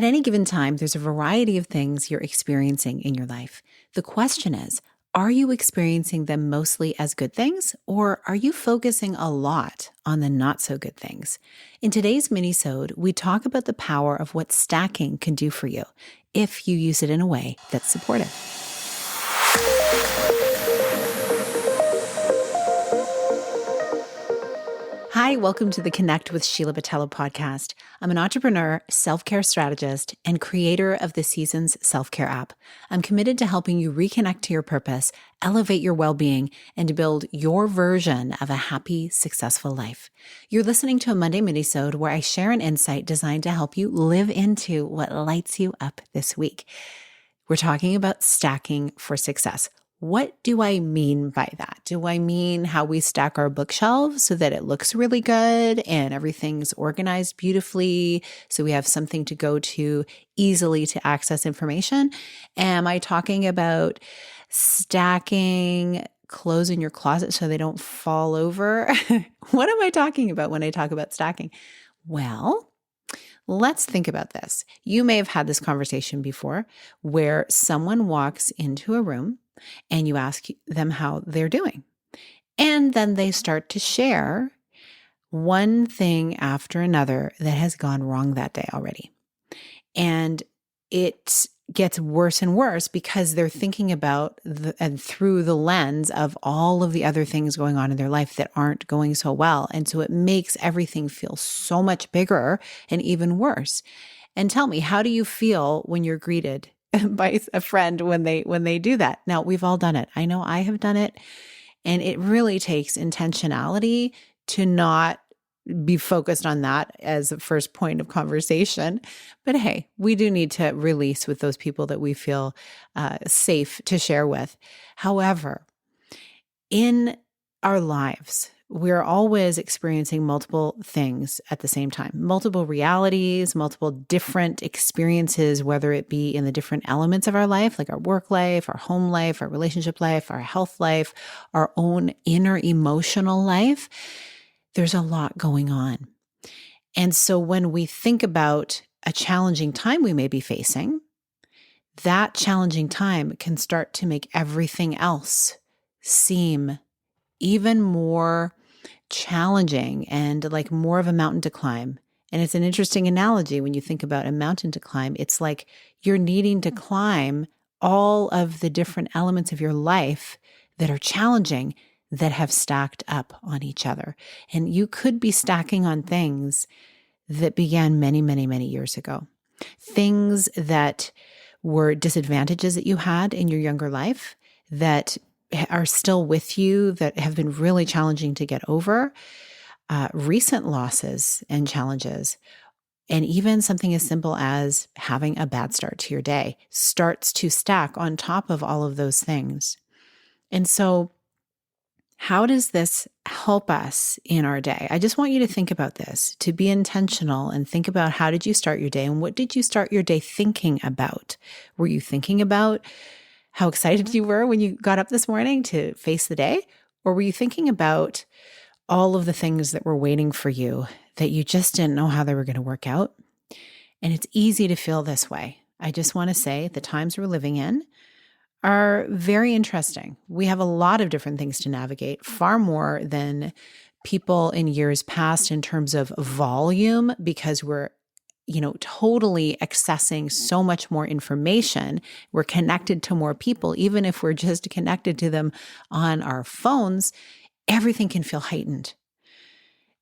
At any given time, there's a variety of things you're experiencing in your life. The question is, are you experiencing them mostly as good things, or are you focusing a lot on the not so good things? In today's minisode, we talk about the power of what stacking can do for you if you use it in a way that's supportive. Hi, welcome to the Connect with Sheila podcast. I'm an entrepreneur, self-care strategist, and creator of the Seasons self-care app. I'm committed to helping you reconnect to your purpose, elevate your well-being, and build your version of a happy, successful life. You're listening to a Monday minisode where I share an insight designed to help you live into what lights you up this week. We're talking about stacking for success. What do I mean by that? Do I mean how we stack our bookshelves so that it looks really good and everything's organized beautifully so we have something to go to easily to access information? Am I talking about stacking clothes in your closet so they don't fall over? What am I talking about when I talk about stacking? Well, let's think about this. You may have had this conversation before where someone walks into a room and you ask them how they're doing. And then they start to share one thing after another that has gone wrong that day already. And it gets worse and worse because they're thinking about and through the lens of all of the other things going on in their life that aren't going so well. And so it makes everything feel so much bigger and even worse. And tell me, how do you feel when you're greeted by a friend when they do that? Now, we've all done it. I know I have done it. And it really takes intentionality to not be focused on that as a first point of conversation. But hey, we do need to release with those people that we feel safe to share with. However, in our lives, we're always experiencing multiple things at the same time, multiple realities, multiple different experiences, whether it be in the different elements of our life, like our work life, our home life, our relationship life, our health life, our own inner emotional life. There's a lot going on. And so when we think about a challenging time we may be facing, that challenging time can start to make everything else seem even more challenging and like more of a mountain to climb. And it's an interesting analogy when you think about a mountain to climb. It's like you're needing to climb all of the different elements of your life that are challenging that have stacked up on each other. And you could be stacking on things that began many, many, many years ago. Things that were disadvantages that you had in your younger life that are still with you, that have been really challenging to get over, recent losses and challenges, and even something as simple as having a bad start to your day starts to stack on top of all of those things. And so how does this help us in our day? I just want you to think about this, to be intentional and think about how did you start your day and what did you start your day thinking about? Were you thinking about how excited you were when you got up this morning to face the day? Or were you thinking about all of the things that were waiting for you that you just didn't know how they were going to work out? And it's easy to feel this way. I just want to say the times we're living in are very interesting. We have a lot of different things to navigate, far more than people in years past in terms of volume, because we're totally accessing so much more information. We're connected to more people. Even if we're just connected to them on our phones, everything can feel heightened.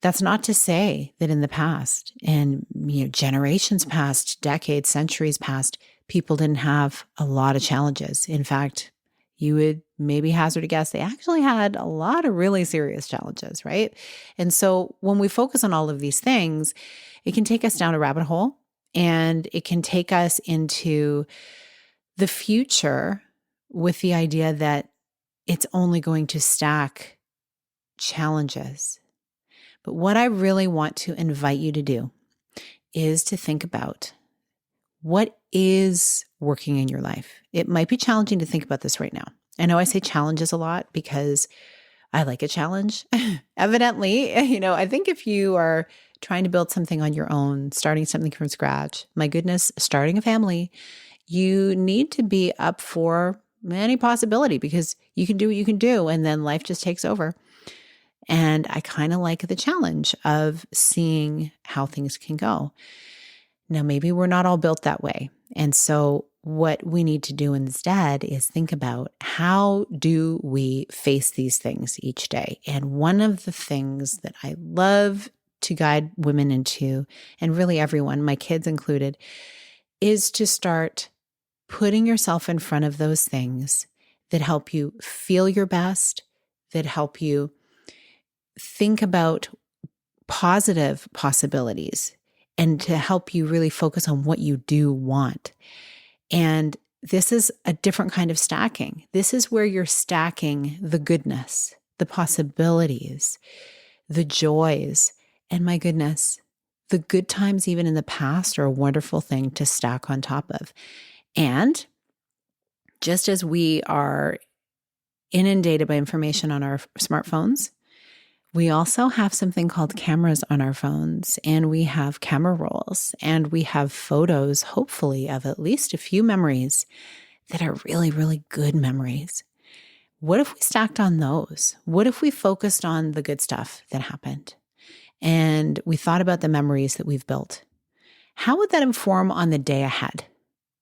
That's not to say that in the past, and generations past, decades, centuries past, people didn't have a lot of challenges. In fact, you would maybe hazard a guess they actually had a lot of really serious challenges, right? And so when we focus on all of these things, it can take us down a rabbit hole and it can take us into the future with the idea that it's only going to stack challenges. But what I really want to invite you to do is to think about what is working in your life. It might be challenging to think about this right now. I know I say challenges a lot because I like a challenge. Evidently, I think if you are trying to build something on your own, starting something from scratch. My goodness, starting a family, you need to be up for any possibility because you can do what you can do and then life just takes over. And I kind of like the challenge of seeing how things can go. Now, maybe we're not all built that way. And so what we need to do instead is think about how do we face these things each day? And one of the things that I love to guide women into, and really everyone, my kids included, is to start putting yourself in front of those things that help you feel your best, that help you think about positive possibilities, and to help you really focus on what you do want. And this is a different kind of stacking. This is where you're stacking the goodness, the possibilities, the joys, and my goodness, the good times even in the past are a wonderful thing to stack on top of. And just as we are inundated by information on our smartphones, we also have something called cameras on our phones, and we have camera rolls, and we have photos, hopefully, of at least a few memories that are really, really good memories. What if we stacked on those? What if we focused on the good stuff that happened and we thought about the memories that we've built? How would that inform on the day ahead?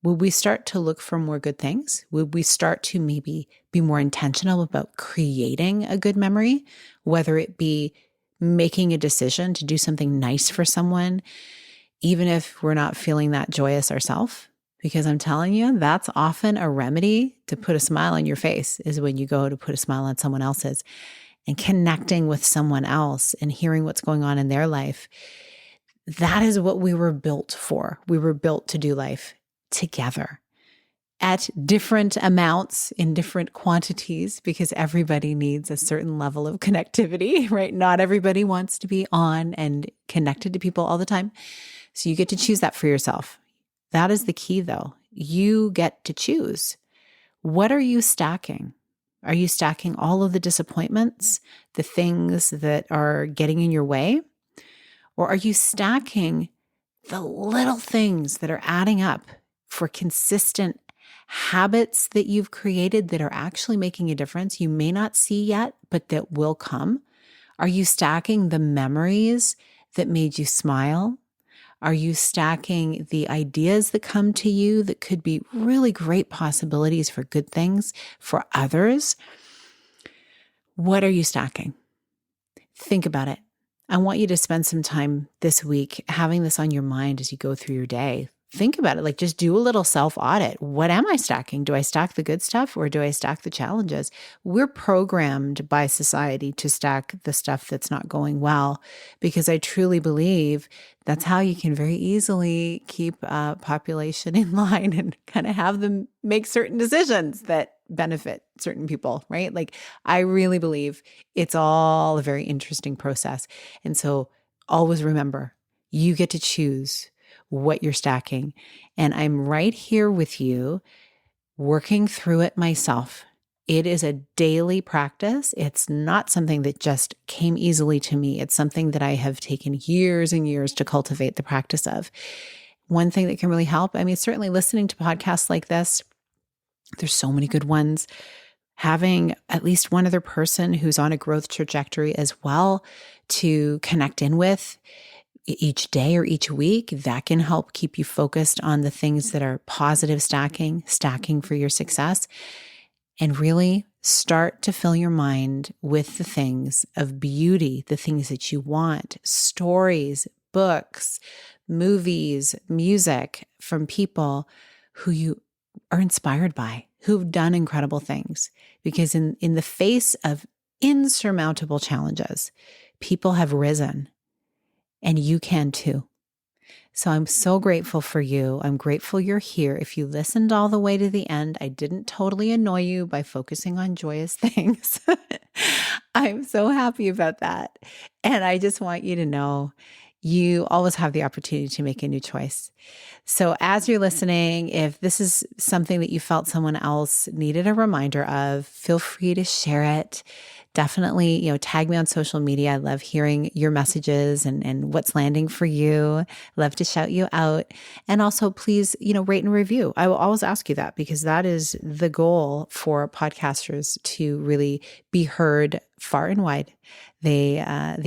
Would we start to look for more good things? Would we start to maybe be more intentional about creating a good memory, whether it be making a decision to do something nice for someone, even if we're not feeling that joyous ourselves? Because I'm telling you, that's often a remedy to put a smile on your face, is when you go to put a smile on someone else's, and connecting with someone else and hearing what's going on in their life. That is what we were built for. We were built to do life together at different amounts in different quantities, because everybody needs a certain level of connectivity, right? Not everybody wants to be on and connected to people all the time. So you get to choose that for yourself. That is the key, though. You get to choose. What are you stacking? Are you stacking all of the disappointments, the things that are getting in your way? Or are you stacking the little things that are adding up for consistent habits that you've created that are actually making a difference you may not see yet, but that will come? Are you stacking the memories that made you smile? Are you stacking the ideas that come to you that could be really great possibilities for good things for others? What are you stacking? Think about it. I want you to spend some time this week having this on your mind as you go through your day. Think about it. Like, just do a little self-audit. What am I stacking? Do I stack the good stuff or do I stack the challenges? We're programmed by society to stack the stuff that's not going well, because I truly believe that's how you can very easily keep a population in line and kind of have them make certain decisions that benefit certain people, right? Like, I really believe it's all a very interesting process. And so always remember, you get to choose what you're stacking. And I'm right here with you, working through it myself. It is a daily practice. It's not something that just came easily to me. It's something that I have taken years and years to cultivate the practice of. One thing that can really help, I mean, certainly listening to podcasts like this, there's so many good ones. Having at least one other person who's on a growth trajectory as well to connect in with each day or each week, that can help keep you focused on the things that are positive stacking for your success, and really start to fill your mind with the things of beauty, the things that you want, stories, books, movies, music from people who you are inspired by, who've done incredible things. Because in the face of insurmountable challenges, people have risen. And you can too. So I'm so grateful for you. I'm grateful you're here. If you listened all the way to the end, I didn't totally annoy you by focusing on joyous things. I'm so happy about that. And I just want you to know you always have the opportunity to make a new choice. So as you're listening, if this is something that you felt someone else needed a reminder of, feel free to share it. Definitely, tag me on social media. I love hearing your messages and what's landing for you. Love to shout you out. And also please, rate and review. I will always ask you that because that is the goal for podcasters to really be heard far and wide. The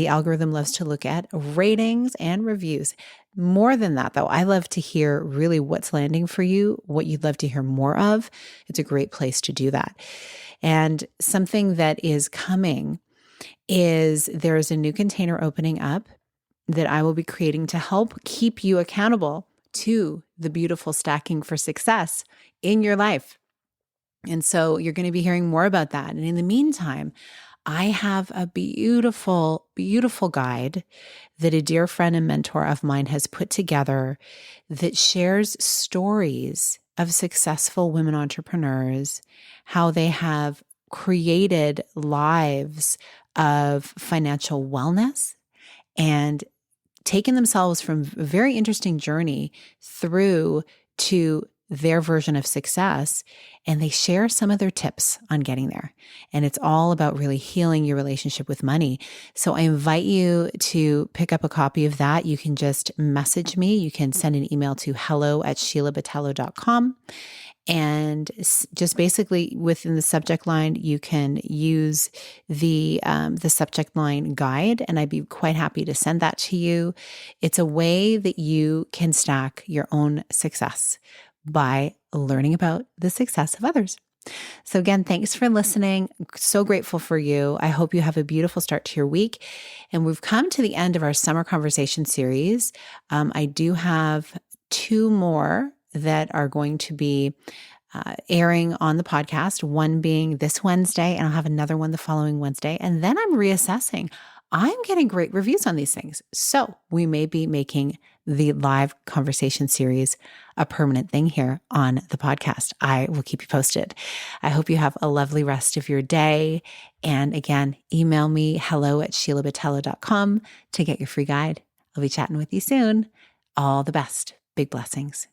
algorithm loves to look at ratings and reviews. More than that, though, I love to hear really what's landing for you, what you'd love to hear more of. It's a great place to do that. And something that is coming is there's a new container opening up that I will be creating to help keep you accountable to the beautiful stacking for success in your life. And so you're going to be hearing more about that. And in the meantime, I have a beautiful, beautiful guide that a dear friend and mentor of mine has put together that shares stories of successful women entrepreneurs, how they have created lives of financial wellness and taken themselves from a very interesting journey through to their version of success. And they share some of their tips on getting there. And it's all about really healing your relationship with money. So I invite you to pick up a copy of that. You can just message me. You can send an email to hello@sheilabatello.com. And just basically within the subject line, you can use the subject line guide, and I'd be quite happy to send that to you. It's a way that you can stack your own success by learning about the success of others. So again, thanks for listening. So grateful for you. I hope you have a beautiful start to your week. And we've come to the end of our summer conversation series. I do have 2 more that are going to be airing on the podcast, one being this Wednesday, and I'll have another one the following Wednesday. And then I'm reassessing. I'm getting great reviews on these things. So we may be making the live conversation series a permanent thing here on the podcast. I will keep you posted. I hope you have a lovely rest of your day. And again, email me hello@sheilabatello.com to get your free guide. I'll be chatting with you soon. All the best. Big blessings.